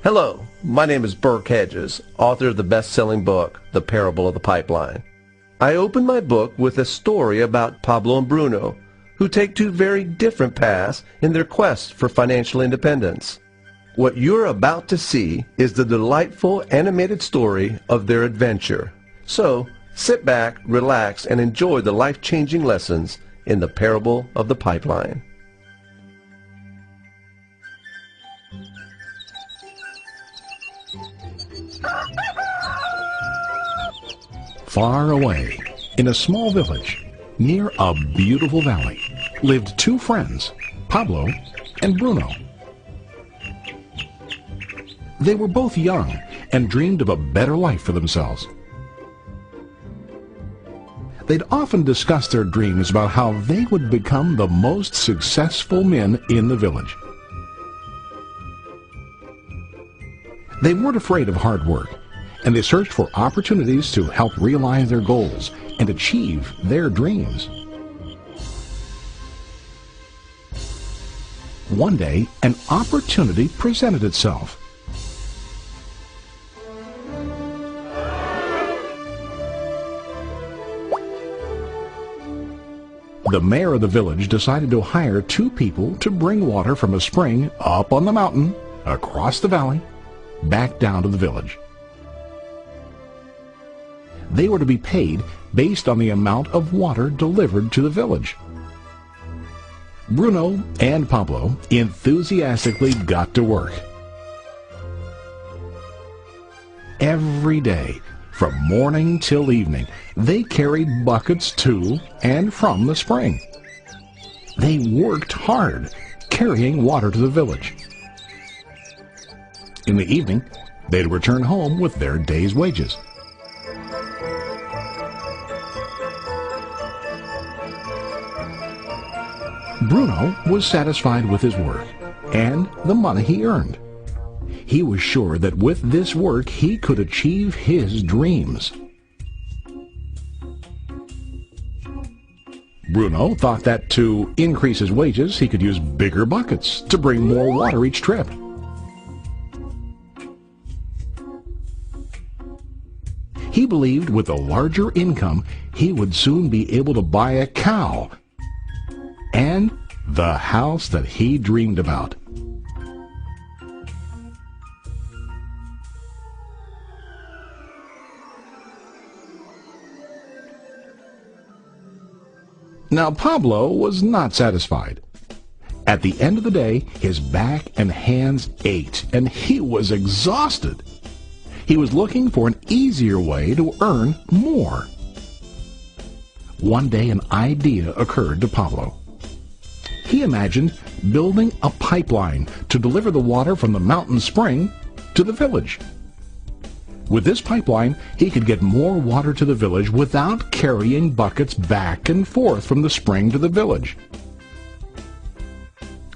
Hello, my name is Burke Hedges, author of the best-selling book, The Parable of the Pipeline. I open my book with a story about Pablo and Bruno, who take two very different paths in their quest for financial independence. What you're about to see is the delightful animated story of their adventure. So, sit back, relax, and enjoy the life-changing lessons in The Parable of the Pipeline. Far away, in a small village, near a beautiful valley, lived two friends, Pablo and Bruno. They were both young and dreamed of a better life for themselves. They'd often discuss their dreams about how they would become the most successful men in the village. They weren't afraid of hard work, and they searched for opportunities to help realize their goals and achieve their dreams. One day, an opportunity presented itself. The mayor of the village decided to hire two people to bring water from a spring up on the mountain, across the valley, back down to the village. They were to be paid based on the amount of water delivered to the village. Bruno and Pablo enthusiastically got to work. Every day, from morning till evening, they carried buckets to and from the spring. They worked hard, carrying water to the village. In the evening, they'd return home with their day's wages. Bruno was satisfied with his work and the money he earned. He was sure that with this work he could achieve his dreams. Bruno thought that to increase his wages he could use bigger buckets to bring more water each trip. He believed with a larger income he would soon be able to buy a cow and the house that he dreamed about. Now Pablo was not satisfied. At the end of the day, his back and hands ached, and he was exhausted. He was looking for an easier way to earn more. One day an idea occurred to Pablo. He imagined building a pipeline to deliver the water from the mountain spring to the village. With this pipeline, he could get more water to the village without carrying buckets back and forth from the spring to the village.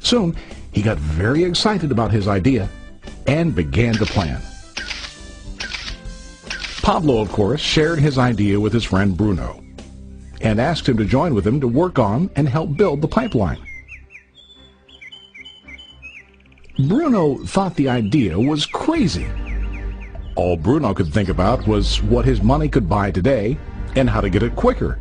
Soon, he got very excited about his idea and began to plan. Pablo, of course, shared his idea with his friend Bruno and asked him to join with him to work on and help build the pipeline. Bruno thought the idea was crazy. All Bruno could think about was what his money could buy today and how to get it quicker.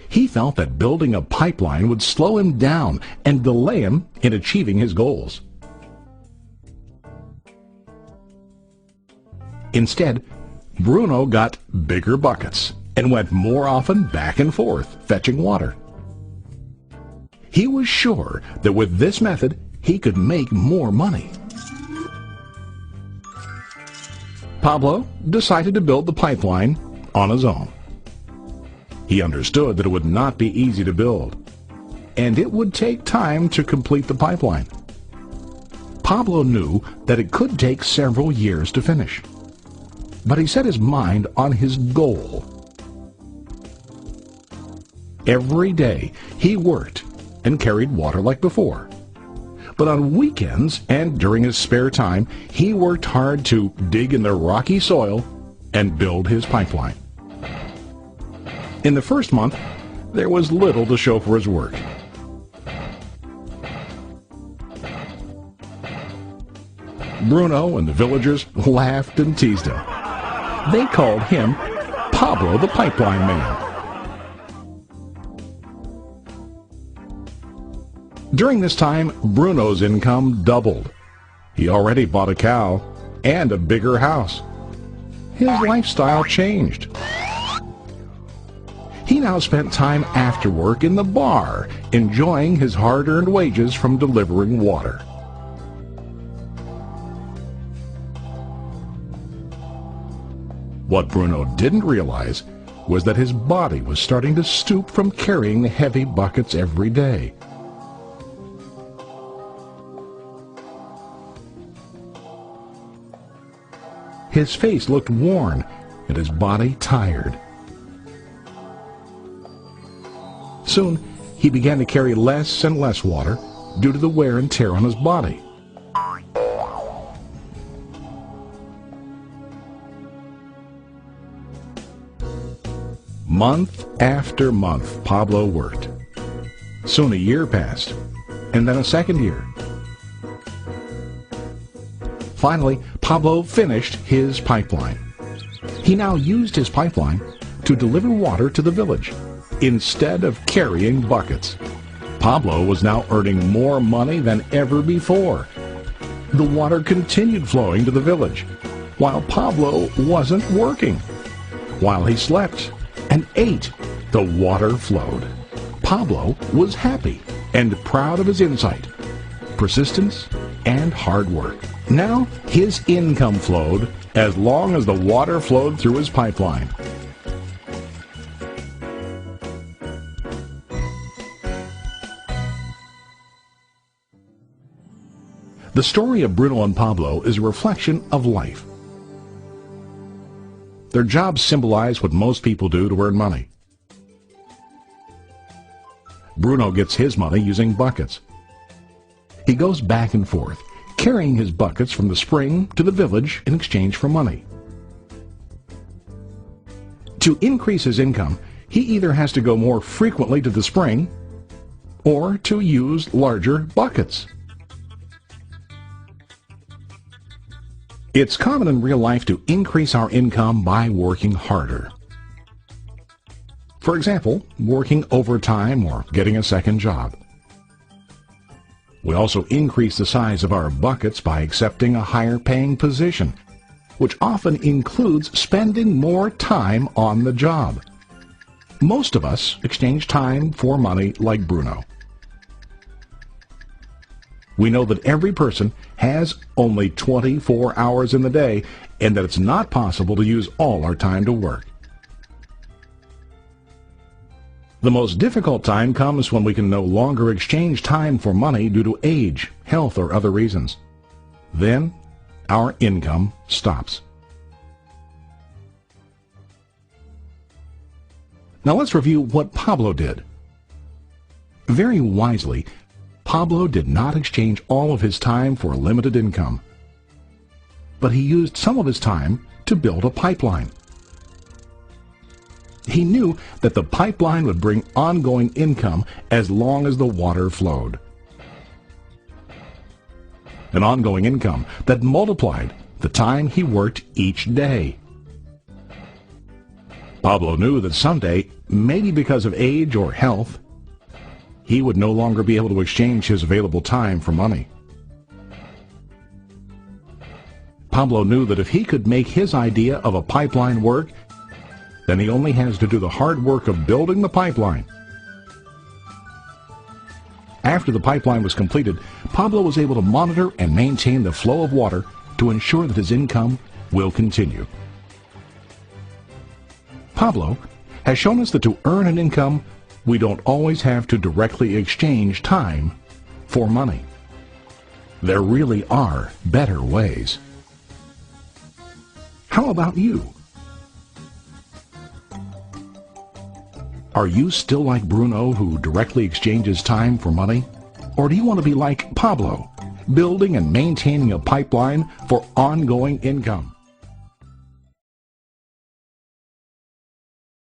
He felt that building a pipeline would slow him down and delay him in achieving his goals. Instead, Bruno got bigger buckets and went more often back and forth fetching water. He was sure that with this method, he could make more money. Pablo decided to build the pipeline on his own. He understood that it would not be easy to build, and it would take time to complete the pipeline. Pablo knew that it could take several years to finish, but he set his mind on his goal. Every day he worked and carried water like before. But on weekends and during his spare time, he worked hard to dig in the rocky soil and build his pipeline. In the first month, there was little to show for his work. Bruno and the villagers laughed and teased him. They called him Pablo the Pipeline Man. During this time, Bruno's income doubled. He already bought a cow and a bigger house. His lifestyle changed. He now spent time after work in the bar, enjoying his hard-earned wages from delivering water. What Bruno didn't realize was that his body was starting to stoop from carrying heavy buckets every day. His face looked worn and his body tired. Soon, he began to carry less and less water due to the wear and tear on his body. Month after month, Pablo worked. Soon a year passed, and then a second year. Finally, Pablo finished his pipeline. He now used his pipeline to deliver water to the village instead of carrying buckets. Pablo was now earning more money than ever before. The water continued flowing to the village, while Pablo wasn't working. While he slept and ate, the water flowed. Pablo was happy and proud of his insight, persistence, and hard work. Now his income flowed as long as the water flowed through his pipeline. The story of Bruno and Pablo is a reflection of life. Their jobs symbolize what most people do to earn money. Bruno gets his money using buckets. He goes back and forth, carrying his buckets from the spring to the village in exchange for money. To increase his income, he either has to go more frequently to the spring or to use larger buckets. It's common in real life to increase our income by working harder. For example, working overtime or getting a second job. We also increase the size of our buckets by accepting a higher paying position, which often includes spending more time on the job. Most of us exchange time for money like Bruno. We know that every person has only 24 hours in the day and that it's not possible to use all our time to work. The most difficult time comes when we can no longer exchange time for money due to age, health, or other reasons. Then, our income stops. Now let's review what Pablo did. Very wisely, Pablo did not exchange all of his time for a limited income, but he used some of his time to build a pipeline. He knew that the pipeline would bring ongoing income as long as the water flowed. An ongoing income that multiplied the time he worked each day. Pablo knew that someday, maybe because of age or health, he would no longer be able to exchange his available time for money. Pablo knew that if he could make his idea of a pipeline work, then he only has to do the hard work of building the pipeline. After the pipeline was completed, Pablo was able to monitor and maintain the flow of water to ensure that his income will continue. Pablo has shown us that to earn an income, we don't always have to directly exchange time for money. There really are better ways. How about you? Are you still like Bruno, who directly exchanges time for money? Or do you want to be like Pablo, building and maintaining a pipeline for ongoing income?